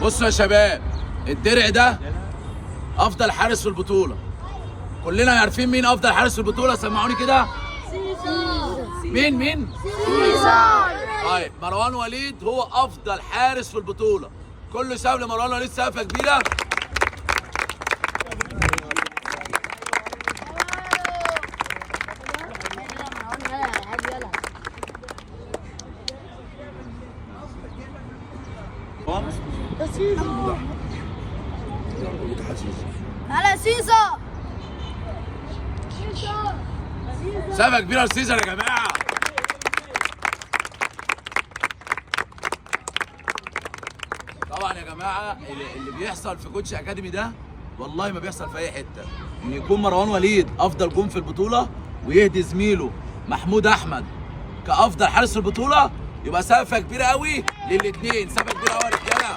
بصوا يا شباب، الدرع ده افضل حارس في البطوله. كلنا عارفين مين افضل حارس في البطوله؟ سمعوني كده. مين؟ سيزار. طيب مروان وليد هو افضل حارس في البطوله. كله سقف لمروان وليد سقفه كبيره. على سيزار. سقفه كبيره لسيزر يا جماعه. طبعا يا جماعه اللي بيحصل في كوتش اكاديمي ده والله ما بيحصل في اي حته، ان يكون مروان وليد افضل جون في البطوله ويهدي زميله محمود احمد كافضل حارس في البطوله، يبقى سقفه كبيره قوي للاثنين. سقفه كبيره قوي يا رجاله.